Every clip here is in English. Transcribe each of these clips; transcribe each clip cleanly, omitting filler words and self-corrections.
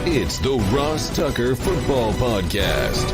It's the Ross Tucker Football Podcast.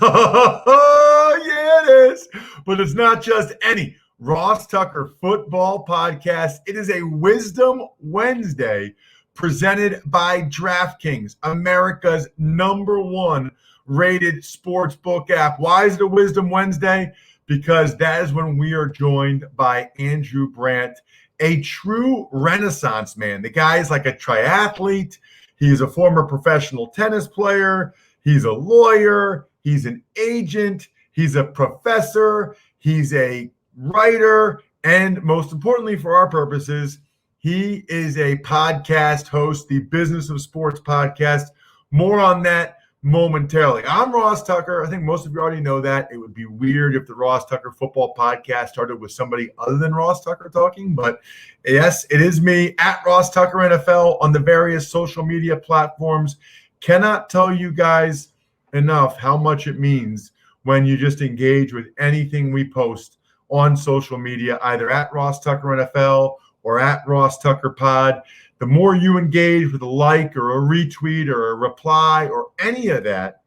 Oh, yeah, it is. But it's not just any Ross Tucker Football Podcast. It is a Wisdom Wednesday presented by DraftKings, America's #1 rated sportsbook app. Why is it a Wisdom Wednesday? Because that is when we are joined by Andrew Brandt, a true Renaissance man. The guy is like a triathlete. He's a former professional tennis player. He's a lawyer. He's an agent. He's a professor. He's a writer. And most importantly, for our purposes, he is a podcast host, the Business of Sports podcast. More on that momentarily. I'm Ross Tucker. I think most of you already know that. It would be weird if the Ross Tucker Football Podcast started with somebody other than Ross Tucker talking. But yes, it is me at Ross Tucker NFL on the various social media platforms. Cannot tell you guys enough how much it means when you just engage with anything we post on social media, either at Ross Tucker NFL or at RossTuckerPod. The more you engage with a like or a retweet or a reply or any of that,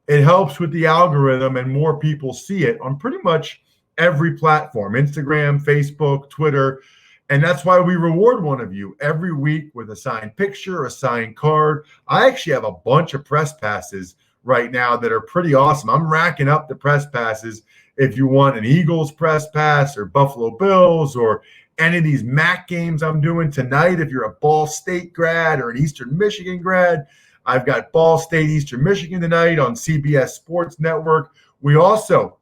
it helps with the algorithm and more people see it on pretty much every platform, Instagram, Facebook, Twitter. And that's why we reward one of you every week with a signed picture, a signed card. I actually have a bunch of press passes right now that are pretty awesome. I'm racking up the press passes. If you want an Eagles press pass or Buffalo Bills or any of these MAC games I'm doing tonight, if you're a Ball State grad or an Eastern Michigan grad, I've got Ball State, Eastern Michigan tonight on CBS Sports Network. We also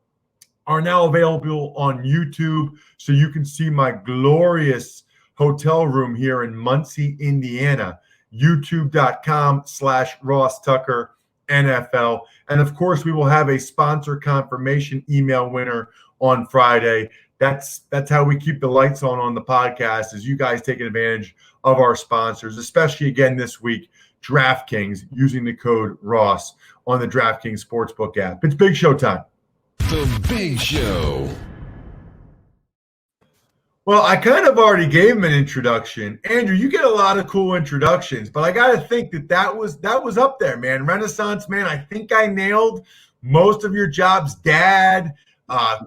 are now available on YouTube, so you can see my glorious hotel room here in Muncie, Indiana, youtube.com/RossTuckerNFL. And of course, we will have a sponsor confirmation email winner on Friday. That's how we keep the lights on the podcast, is you guys taking advantage of our sponsors, especially again this week, DraftKings, using the code Ross on the DraftKings Sportsbook app. It's Big Show time. The Big Show. Well, I kind of already gave him an introduction. Andrew, you get a lot of cool introductions, but I got to think that was up there, man. Renaissance man. I think I nailed most of your jobs. Dad,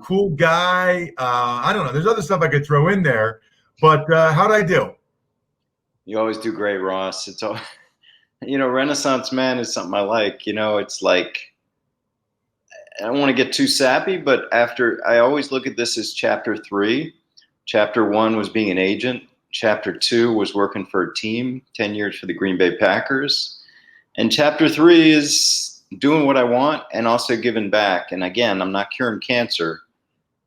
cool guy. I don't know. There's other stuff I could throw in there, but how'd I do? You always do great, Ross. It's all, Renaissance man is something I like. It's like, I don't want to get too sappy, but I always look at this as chapter 3. Chapter 1 was being an agent. Chapter 2 was working for a team, 10 years for the Green Bay Packers. And chapter 3 is doing what I want and also giving back. And again, I'm not curing cancer,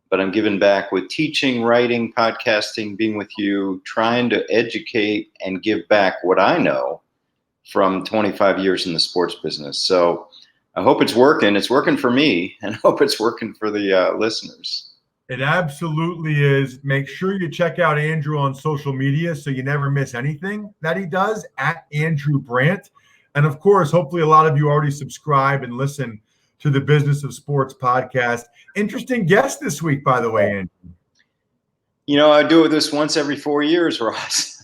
but I'm giving back with teaching, writing, podcasting, being with you, trying to educate and give back what I know from 25 years in the sports business. So I hope it's working. It's working for me, and I hope it's working for the listeners. It absolutely is. Make sure you check out Andrew on social media so you never miss anything that he does, at Andrew Brandt. And of course, hopefully a lot of you already subscribe and listen to the Business of Sports podcast. Interesting guest this week, by the way, Andrew. I do this once every 4 years, Ross.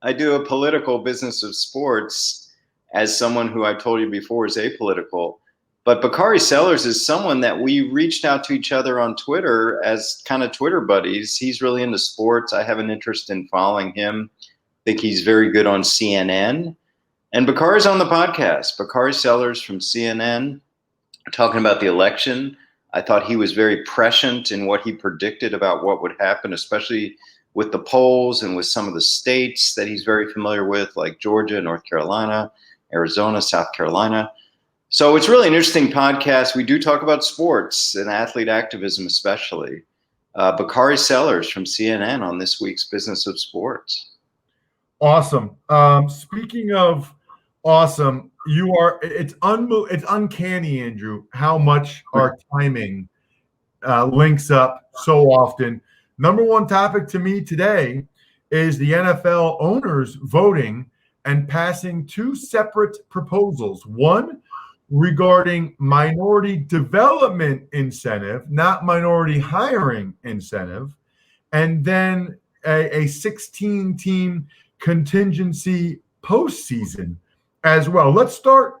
I do a political Business of Sports as someone who I told you before is apolitical. But Bakari Sellers is someone that we reached out to each other on Twitter as kind of Twitter buddies. He's really into sports. I have an interest in following him. I think he's very good on CNN. And Bakari's on the podcast. Bakari Sellers from CNN, talking about the election. I thought he was very prescient in what he predicted about what would happen, especially with the polls and with some of the states that he's very familiar with, like Georgia, North Carolina, Arizona, South Carolina. So it's really an interesting podcast. We do talk about sports and athlete activism, especially. Bakari Sellers from CNN on this week's Business of Sports. Awesome. Speaking of awesome, it's uncanny, Andrew, how much our timing links up so often. Number one topic to me today is the NFL owners voting and passing 2 separate proposals. One regarding minority development incentive, not minority hiring incentive, and then a 16-team contingency postseason as well. Let's start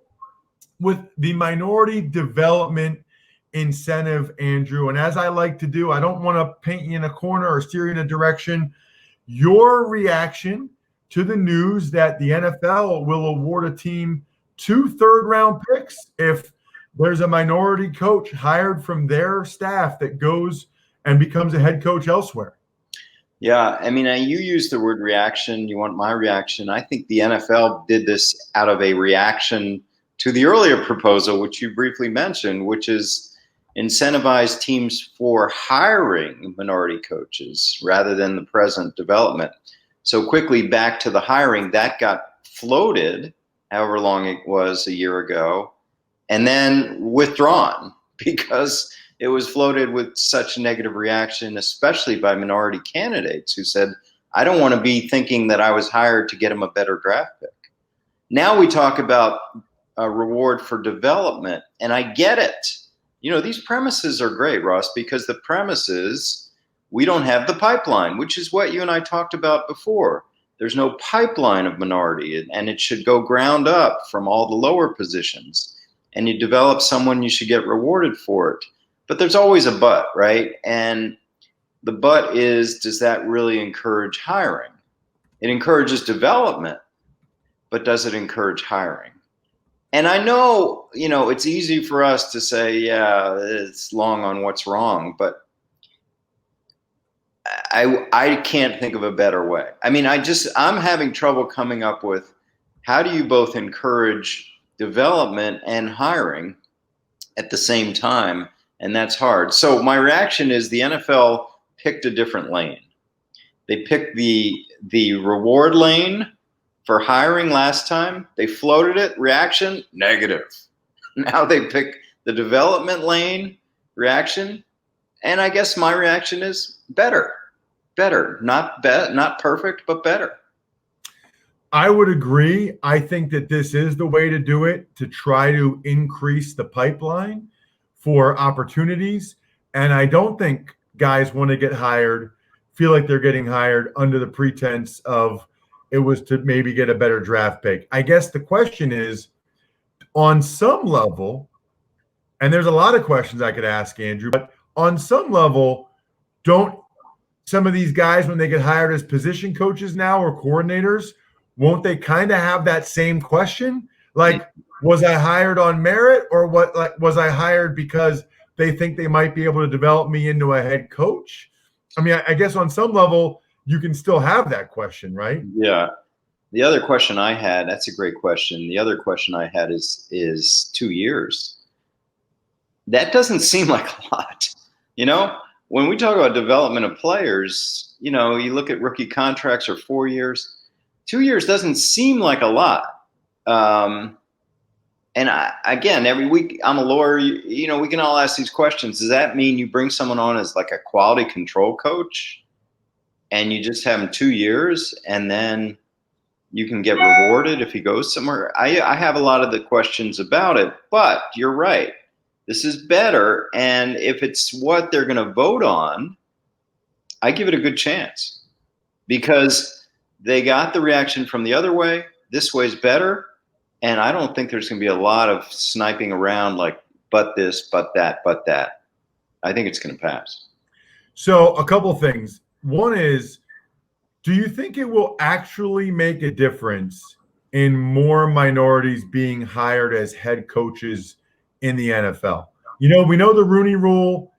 with the minority development incentive, Andrew. And as I like to do, I don't want to paint you in a corner or steer you in a direction. Your reaction to the news that the NFL will award a team 2 third-round picks if there's a minority coach hired from their staff that goes and becomes a head coach elsewhere. Yeah, I mean, you used the word reaction. You want my reaction. I think the NFL did this out of a reaction to the earlier proposal, which you briefly mentioned, which is incentivize teams for hiring minority coaches rather than the present development. So quickly back to the hiring, that got floated, however long it was, a year ago, and then withdrawn because it was floated with such negative reaction, especially by minority candidates who said, I don't want to be thinking that I was hired to get him a better draft pick. Now we talk about a reward for development, and I get it. You know, these premises are great, Ross, because the premise is we don't have the pipeline, which is what you and I talked about before. There's no pipeline of minority, and it should go ground up from all the lower positions. And you develop someone, you should get rewarded for it. But there's always a but, right? And the but is, does that really encourage hiring? It encourages development, but does it encourage hiring? And I know, you know, it's easy for us to say, yeah, it's long on what's wrong, but I can't think of a better way. I mean, I'm having trouble coming up with how do you both encourage development and hiring at the same time? And that's hard. So my reaction is the NFL picked a different lane. They picked the reward lane for hiring last time. They floated it. Reaction, negative. Now they pick the development lane. Reaction, and I guess my reaction is better. Better. Not perfect, but better. I would agree. I think that this is the way to do it, to try to increase the pipeline for opportunities. And I don't think guys want to get hired, feel like they're getting hired under the pretense of it was to maybe get a better draft pick. I guess the question is, on some level, and there's a lot of questions I could ask, Andrew, but on some level, don't some of these guys, when they get hired as position coaches now or coordinators, won't they kind of have that same question? Like, was I hired on merit, or what? Like, was I hired because they think they might be able to develop me into a head coach? I mean, I guess on some level, you can still have that question, right? Yeah. The other question I had, that's a great question. The other question I had is 2 years. That doesn't seem like a lot. You know, when we talk about development of players, you know, you look at rookie contracts or 4 years. 2 years doesn't seem like a lot. And again, every week I'm a lawyer, you know, we can all ask these questions. Does that mean you bring someone on as like a quality control coach and you just have him 2 years and then you can get rewarded if he goes somewhere? I have a lot of the questions about it, but you're right. This is better. And if it's what they're going to vote on, I give it a good chance because they got the reaction from the other way. This way's better. And I don't think there's going to be a lot of sniping around like, but this, but that, but that. I think it's going to pass. So a couple of things. One is, do you think it will actually make a difference in more minorities being hired as head coaches in the NFL? You know, we know the Rooney Rule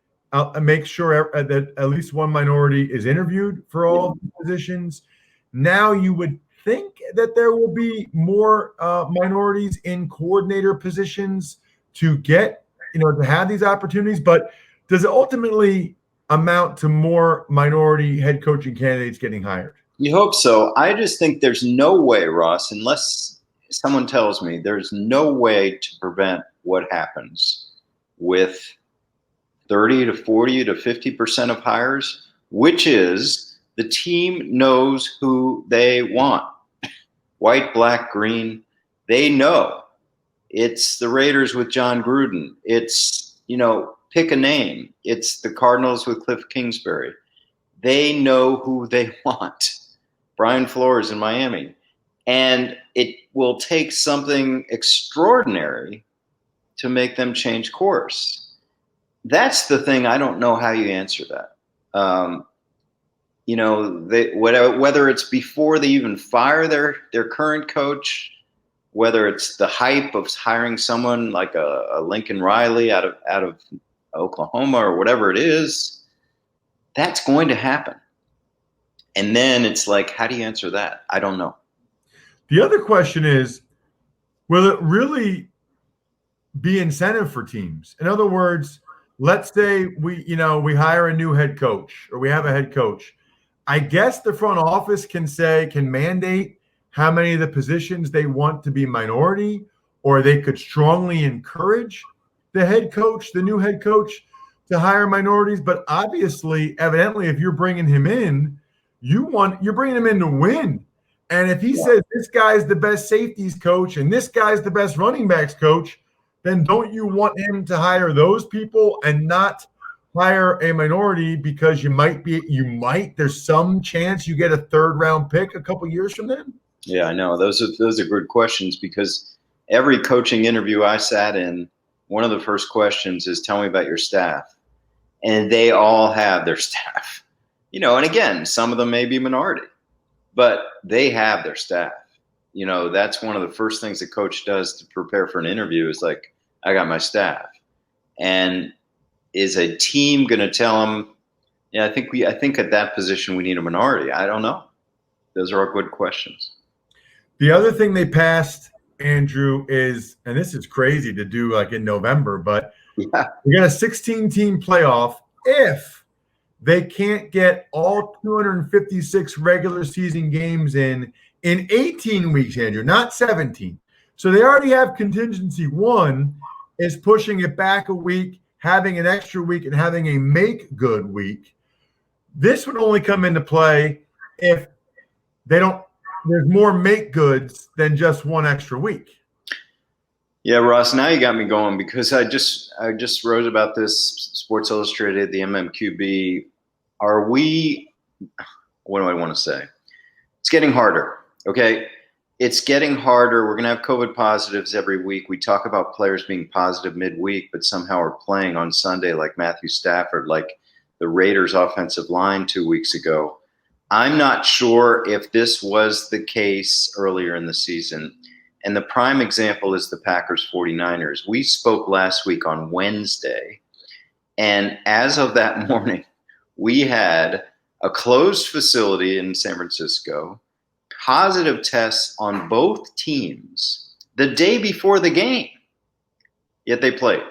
makes sure that at least one minority is interviewed for all positions. Now you would think that there will be more minorities in coordinator positions to get, you know, to have these opportunities. But does it ultimately amount to more minority head coaching candidates getting hired? You hope so. I just think there's no way, Ross, unless someone tells me there's no way to prevent what happens with 30 to 40 to 50% of hires, which is the team knows who they want. White, black, green, they know. It's the Raiders with John Gruden. It's, you know, pick a name. It's the Cardinals with Cliff Kingsbury. They know who they want. Brian Flores in Miami. And it will take something extraordinary to make them change course. That's the thing. I don't know how you answer that. Whether it's before they even fire their current coach, whether it's the hype of hiring someone like a Lincoln Riley out of Oklahoma or whatever it is, that's going to happen. And then it's like, how do you answer that? I don't know. The other question is, will it really be incentive for teams? In other words, let's say we hire a new head coach, or we have a head coach. I guess the front office can mandate how many of the positions they want to be minority, or they could strongly encourage the new head coach, to hire minorities. But obviously, evidently, if you're bringing him in, you're bringing him in to win. And if he says this guy's the best safeties coach and this guy's the best running backs coach, then don't you want him to hire those people and not hire a minority, because there's some chance you get a 3rd round pick a couple years from then? Yeah, I know. Those are good questions, because every coaching interview I sat in, one of the first questions is, tell me about your staff. And they all have their staff. And again, some of them may be minority, but they have their staff. That's one of the first things a coach does to prepare for an interview, is like, I got my staff. And is a team going to tell them, I think at that position we need a minority? I don't know. Those are all good questions. The other thing they passed, Andrew, is, and this is crazy to do like in November, but we got a 16-team playoff if they can't get all 256 regular season games in 18 weeks, Andrew, not 17. So they already have contingency. One is pushing it back a week, having an extra week, and having a make good week. This would only come into play if there's more make goods than just one extra week. Yeah, Ross, now you got me going, because I just wrote about this, Sports Illustrated, the MMQB. What do I want to say? It's getting harder, okay? It's getting harder. We're going to have COVID positives every week. We talk about players being positive midweek, but somehow are playing on Sunday, like Matthew Stafford, like the Raiders offensive line 2 weeks ago. I'm not sure if this was the case earlier in the season. And the prime example is the Packers 49ers. We spoke last week on Wednesday, and as of that morning, we had a closed facility in San Francisco, positive tests on both teams the day before the game. Yet they played.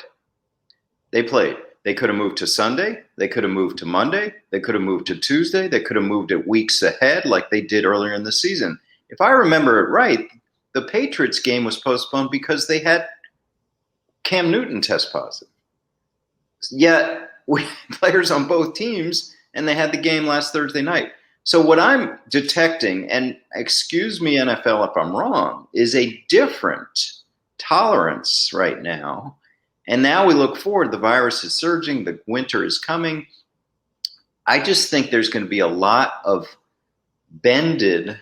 They could have moved to Sunday. They could have moved to Monday. They could have moved to Tuesday. They could have moved it weeks ahead like they did earlier in the season. If I remember it right, the Patriots game was postponed because they had Cam Newton test positive. Yet we had players on both teams, and they had the game last Thursday night. So what I'm detecting, and excuse me, NFL, if I'm wrong, is a different tolerance right now. And now we look forward. The virus is surging. The winter is coming. I just think there's going to be a lot of bended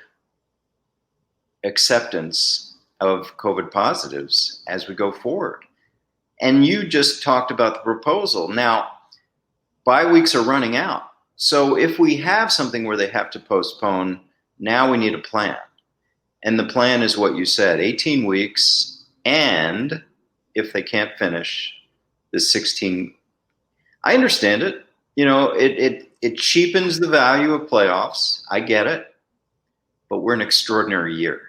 acceptance of COVID positives as we go forward. And you just talked about the proposal. Now, bye weeks are running out. So if we have something where they have to postpone, now we need a plan. And the plan is what you said, 18 weeks. And if they can't finish the 16, I understand it. It cheapens the value of playoffs. I get it. But we're an extraordinary year.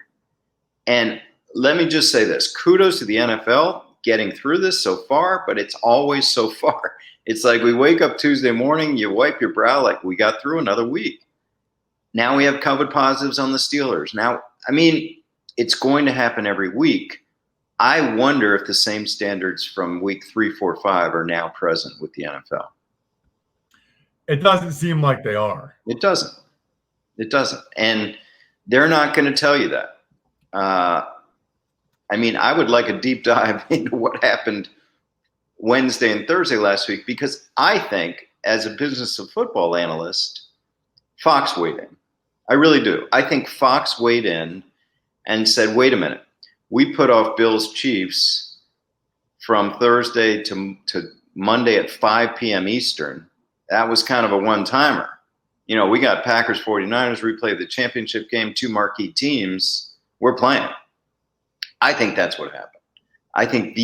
And let me just say this. Kudos to the NFL getting through this so far, but it's always so far. It's like we wake up Tuesday morning, you wipe your brow like we got through another week. Now we have COVID positives on the Steelers. Now, it's going to happen every week. I wonder if the same standards from week 3, 4, 5 are now present with the NFL. It doesn't seem like they are. It doesn't. And they're not going to tell you that. I would like a deep dive into what happened Wednesday and Thursday last week, because I think, as a business of football analyst, Fox waiting. I really do. I think Fox weighed in and said, wait a minute, we put off Bills Chiefs from Thursday to Monday at 5 p.m. Eastern. That was kind of a one-timer. You know, we got Packers 49ers replay the championship game, 2 marquee teams. We're playing. I think that's what happened. I think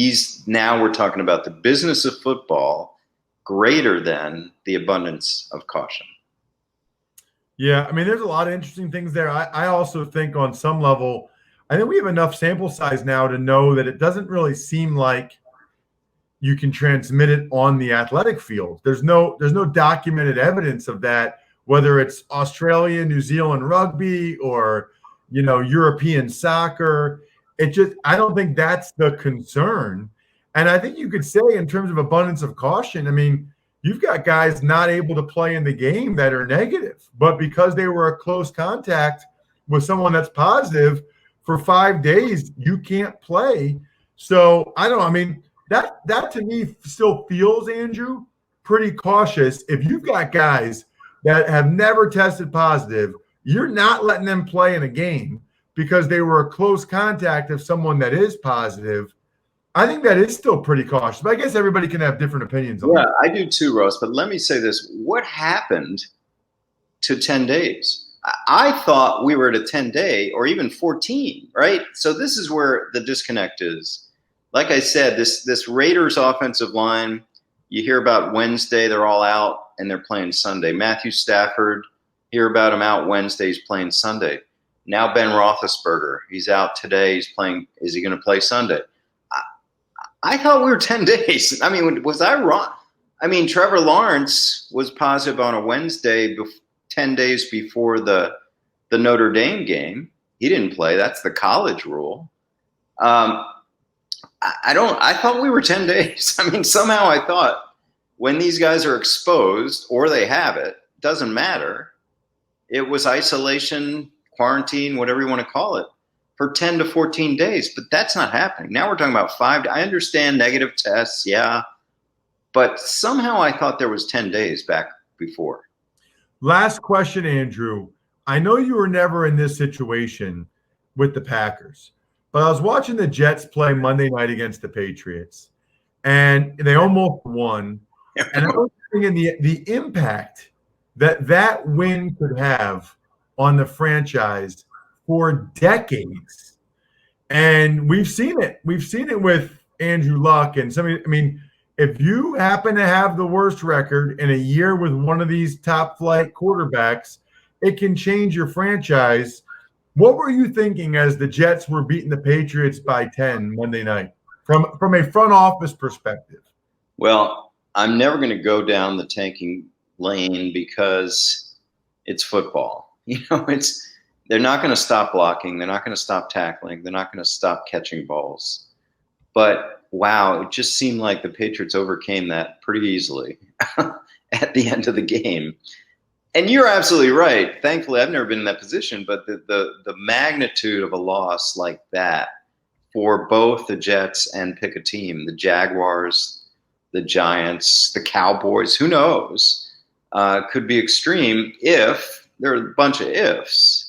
now we're talking about the business of football greater than the abundance of caution. Yeah, I mean, there's a lot of interesting things there. I also think on some level, I think we have enough sample size now to know that it doesn't really seem like you can transmit it on the athletic field. There's no documented evidence of that, whether it's Australia, New Zealand rugby, or, you know, European soccer. I don't think that's the concern. And I think you could say, in terms of abundance of caution, I mean, you've got guys not able to play in the game that are negative, but because they were a close contact with someone that's positive for 5 days, you can't play. So I don't know. I mean, that to me still feels, Andrew, pretty cautious. If you've got guys that have never tested positive, you're not letting them play in a game because they were a close contact of someone that is positive. I think that is still pretty cautious, but I guess everybody can have different opinions on that. Yeah, I do too, Ross. But let me say this. What happened to 10 days? I thought we were at a 10-day or even 14, right? So this is where the disconnect is. Like I said, this Raiders offensive line, you hear about Wednesday, they're all out and they're playing Sunday. Matthew Stafford, hear about him out Wednesday, he's playing Sunday. Now Ben Roethlisberger, he's out today, he's playing. Is he going to play Sunday? I thought we were 10 days. I mean, was I wrong? I mean, Trevor Lawrence was positive on a Wednesday, 10 days before the Notre Dame game. He didn't play. That's the college rule. I thought we were 10 days. I mean, somehow I thought when these guys are exposed or they have it, doesn't matter. It was isolation, quarantine, whatever you want to call it, for 10 to 14 days. But that's not happening. Now we're talking about 5. I understand negative tests, yeah. But somehow I thought there was 10 days back before. Last question, Andrew. I know you were never in this situation with the Packers, but I was watching the Jets play Monday night against the Patriots, and they almost won. And I was thinking the impact that win could have on the franchise for decades. And we've seen it. We've seen it with Andrew Luck and somebody. I mean, if you happen to have the worst record in a year with one of these top flight quarterbacks, it can change your franchise. What were you thinking as the Jets were beating the Patriots by 10 Monday night from a front office perspective? Well, I'm never going to go down the tanking lane because it's football. You know, they're not going to stop blocking. They're not going to stop tackling. They're not going to stop catching balls. But wow, it just seemed like the Patriots overcame that pretty easily at the end of the game. And you're absolutely right. Thankfully, I've never been in that position, but the magnitude of a loss like that for both the Jets and pick a team, the Jaguars, the Giants, the Cowboys, who knows, could be extreme if there are a bunch of ifs.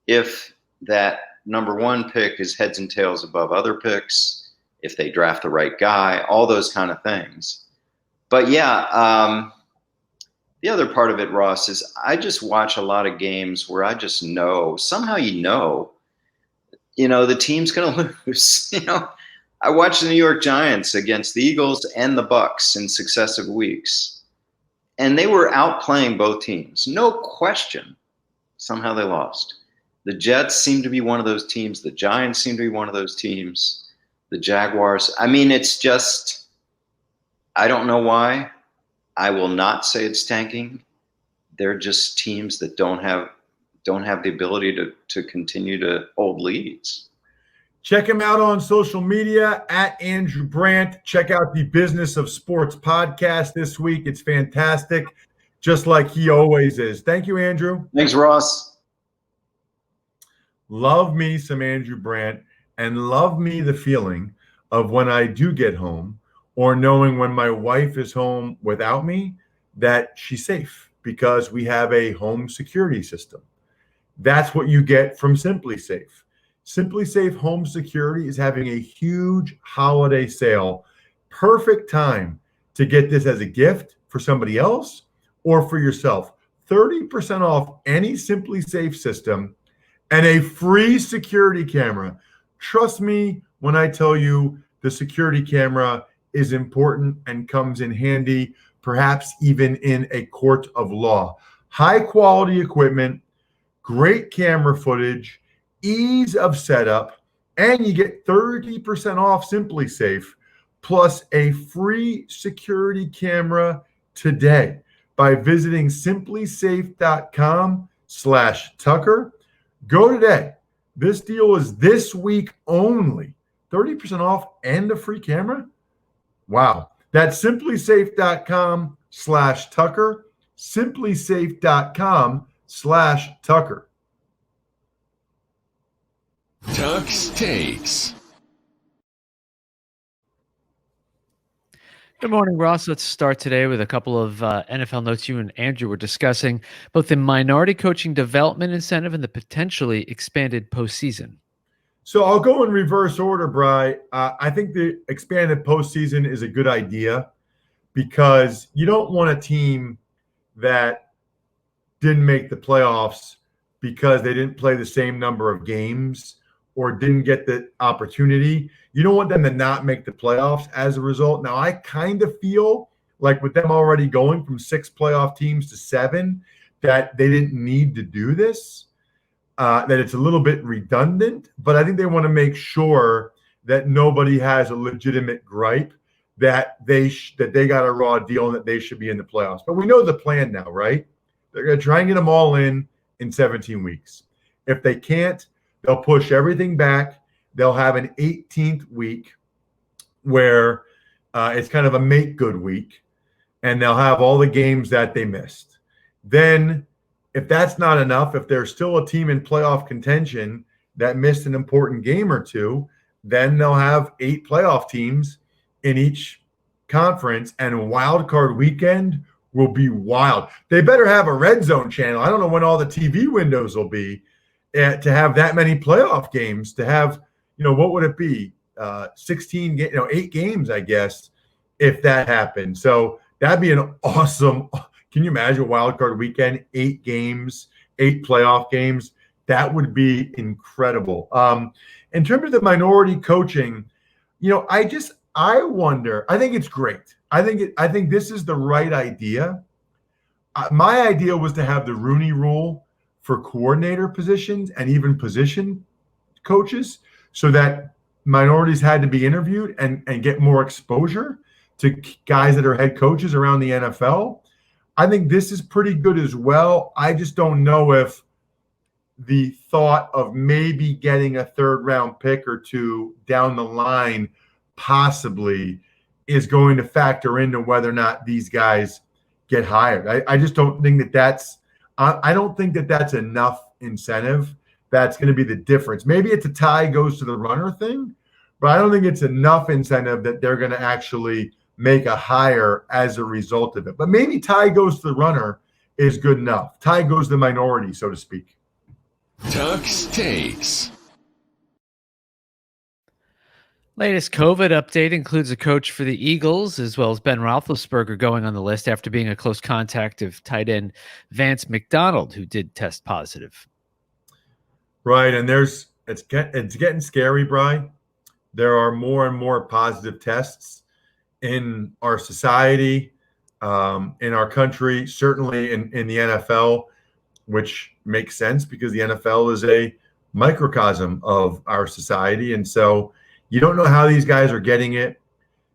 If that number 1 pick is heads and tails above other picks, if they draft the right guy, all those kind of things. But yeah, the other part of it, Ross, is I just watch a lot of games where I just know, somehow the team's going to lose. I watched the New York Giants against the Eagles and the Bucks in successive weeks, and they were outplaying both teams. No question. Somehow they lost. The Jets seem to be one of those teams. The Giants seem to be one of those teams. The Jaguars. I mean, it's just, I don't know why. I will not say it's tanking. They're just teams that don't have the ability to continue to hold leads. Check him out on social media at Andrew Brandt. Check out the Business of Sports podcast this week. It's fantastic, just like he always is. Thank you, Andrew. Thanks, Ross. Love me some Andrew Brandt, and love me the feeling of when I do get home, or knowing when my wife is home without me, that she's safe because we have a home security system. That's what you get from Simply Safe. Simply Safe Home Security is having a huge holiday sale. Perfect time to get this as a gift for somebody else or for yourself. 30% off any Simply Safe system and a free security camera. Trust me when I tell you the security camera is important and comes in handy, perhaps even in a court of law. High quality equipment, great camera footage, ease of setup, and you get 30% off Simply Safe plus a free security camera today by visiting simplysafe.com/Tucker. Go today. This deal is this week only. 30% off and a free camera? Wow. That's simplysafe.com/Tucker. Simplysafe.com/Tucker. Tuck's Takes. Good morning, Ross. Let's start today with a couple of NFL notes you and Andrew were discussing, both the minority coaching development incentive and the potentially expanded postseason. So I'll go in reverse order, Bri. I think the expanded postseason is a good idea because you don't want a team that didn't make the playoffs because they didn't play the same number of games or didn't get the opportunity. You don't want them to not make the playoffs as a result. Now, I kind of feel like with them already going from 6 playoff teams to 7, that they didn't need to do this, that it's a little bit redundant. But I think they want to make sure that nobody has a legitimate gripe that they got a raw deal and that they should be in the playoffs. But we know the plan now, right? They're going to try and get them all in 17 weeks. If they can't, they'll push everything back. They'll have an 18th week where it's kind of a make good week, and they'll have all the games that they missed. Then, if that's not enough, if there's still a team in playoff contention that missed an important game or two, then they'll have 8 playoff teams in each conference, and wild card weekend will be wild. They better have a red zone channel. I don't know when all the TV windows will be to have that many playoff games, to have, what would it be? 16, 8 games, I guess, if that happened. So that'd be an awesome. Can you imagine wild card weekend, 8 games, 8 playoff games? That would be incredible. In terms of the minority coaching, I wonder. I think it's great. I think this is the right idea. My idea was to have the Rooney Rule for coordinator positions and even position coaches, so that minorities had to be interviewed and get more exposure to guys that are head coaches around the NFL. I think this is pretty good as well. I just don't know if the thought of maybe getting a 3rd round pick or 2 down the line possibly is going to factor into whether or not these guys get hired. I just don't think that's I don't think that's enough incentive. That's going to be the difference. Maybe it's a tie goes to the runner thing, but I don't think it's enough incentive that they're going to actually make a hire as a result of it. But maybe tie goes to the runner is good enough. Tie goes to the minority, so to speak. Tuck's Takes. Latest COVID update includes a coach for the Eagles, as well as Ben Roethlisberger going on the list after being a close contact of tight end Vance McDonald, who did test positive. Right, and it's getting scary, Bri. There are more and more positive tests in our society, in our country, certainly in the NFL, which makes sense because the NFL is a microcosm of our society. And so you don't know how these guys are getting it.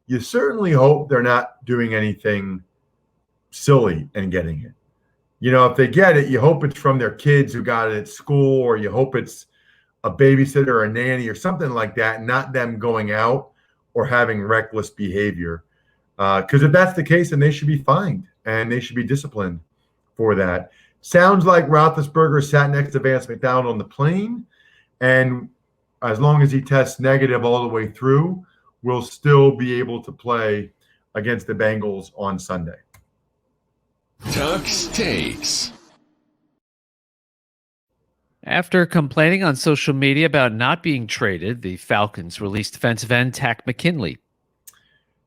You certainly hope they're not doing anything silly and getting it. If they get it, you hope it's from their kids who got it at school, or you hope it's a babysitter or a nanny or something like that, not them going out or having reckless behavior. Because if that's the case, then they should be fined and they should be disciplined for that. Sounds like Roethlisberger sat next to Vance McDonald on the plane, and as long as he tests negative all the way through, we'll still be able to play against the Bengals on Sunday. Tuck's Takes. After complaining on social media about not being traded, the Falcons released defensive end Takk McKinley.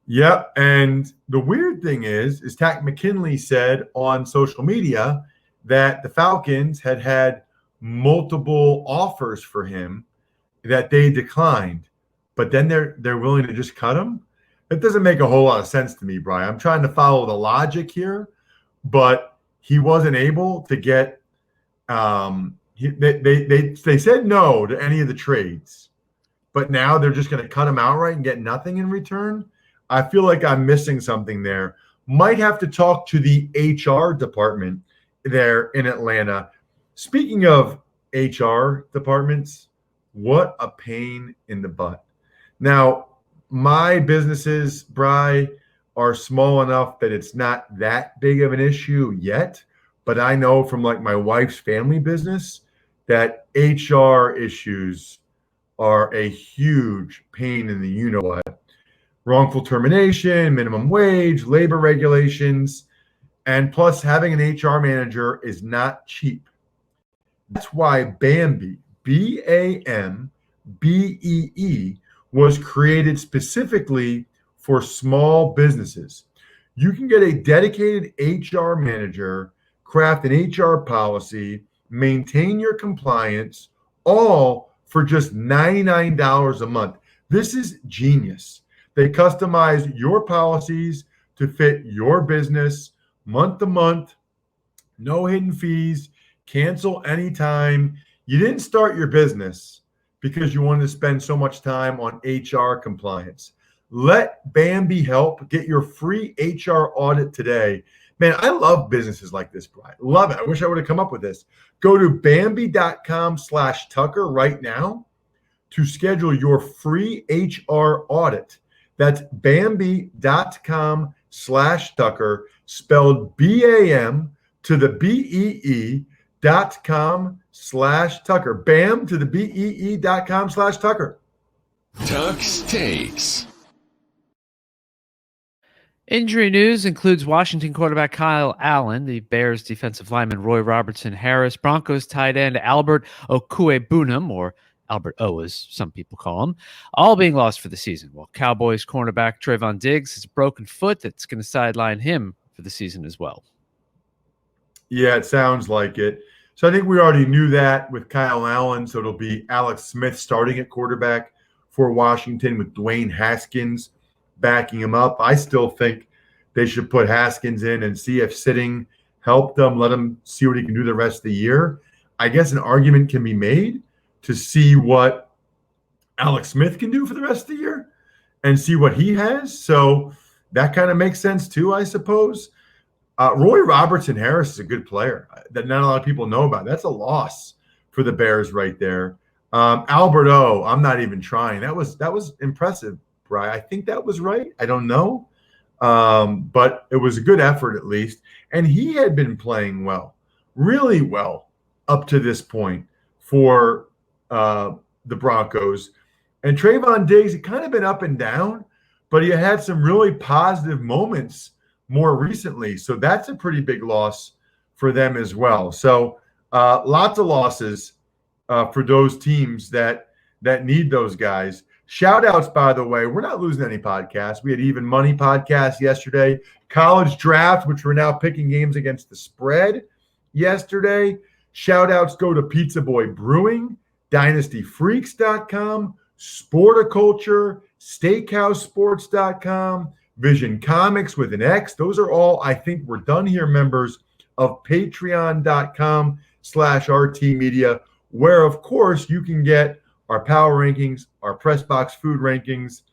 Yep, and the weird thing is Takk McKinley said on social media that the Falcons had multiple offers for him that they declined, but then they're willing to just cut him. It doesn't make a whole lot of sense to me, Brian. I'm trying to follow the logic here, but he wasn't able to get. They said no to any of the trades, but now they're just going to cut him outright and get nothing in return. I feel like I'm missing something there. Might have to talk to the HR department there in Atlanta. Speaking of HR departments, what a pain in the butt. Now, my businesses, Bri, are small enough that it's not that big of an issue yet. But I know from like my wife's family business that HR issues are a huge pain in the you-know-what. Wrongful termination, minimum wage, labor regulations, and plus having an HR manager is not cheap. That's why Bambee, BAMBEE, was created specifically for small businesses. You can get a dedicated HR manager, craft an HR policy, maintain your compliance, all for just $99 a month. This is genius. They customize your policies to fit your business month to month, no hidden fees, cancel anytime. You didn't start your business because you wanted to spend so much time on HR compliance. Let Bambee help. Get your free HR audit today. Man, I love businesses like this, Brian. Love it. I wish I would have come up with this. Go to Bambee.com/Tucker right now to schedule your free HR audit. That's Bambee.com/Tucker, spelled BAM to the BEE.com/Tucker. BAM to the BEE.com/Tucker. Tuck's Takes. Injury news includes Washington quarterback Kyle Allen, the Bears defensive lineman Roy Robertson Harris, Broncos tight end Albert Okwuegbunam, or Albert O as some people call him, all being lost for the season, while Cowboys cornerback Trayvon Diggs has a broken foot that's going to sideline him for the season as well. Yeah, it sounds like it. So I think we already knew that with Kyle Allen, so it'll be Alex Smith starting at quarterback for Washington with Dwayne Haskins backing him up. I still think they should put Haskins in and see if sitting helped them, let him see what he can do the rest of the year. I guess an argument can be made to see what Alex Smith can do for the rest of the year and see what he has. So that kind of makes sense too, I suppose. Roy Robertson Harris is a good player that not a lot of people know about. That's a loss for the Bears right there. Albert O, I'm not even trying. That was impressive, Brian. I think that was right. I don't know. But it was a good effort at least. And he had been playing well, really well up to this point for the Broncos. And Trayvon Diggs, it kind of been up and down, but he had some really positive moments more recently. So that's a pretty big loss for them as well. So lots of losses for those teams that need those guys. Shout outs, by the way, we're not losing any podcasts. We had Even Money podcast yesterday, college draft, which we're now picking games against the spread yesterday. Shout outs go to Pizza Boy Brewing, DynastyFreaks.com, Sporticulture, SteakhouseSports.com, Vision Comics with an X. Those are all, I think, we're done here members of Patreon.com/RT Media, where, of course, you can get our power rankings, our press box food rankings,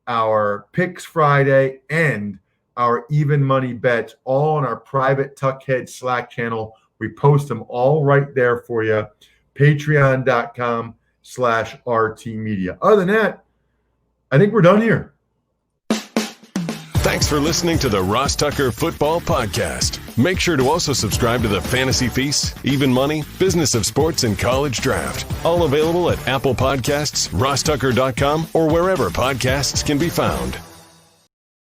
our picks Friday, and our even money bets, all on our private Tuckhead Slack channel. We post them all right there for you. Patreon.com/RT Media. Other than that, I think we're done here. Thanks for listening to the Ross Tucker Football Podcast. Make sure to also subscribe to the Fantasy Feast, Even Money, Business of Sports, and College Draft. All available at Apple Podcasts, RossTucker.com, or wherever podcasts can be found.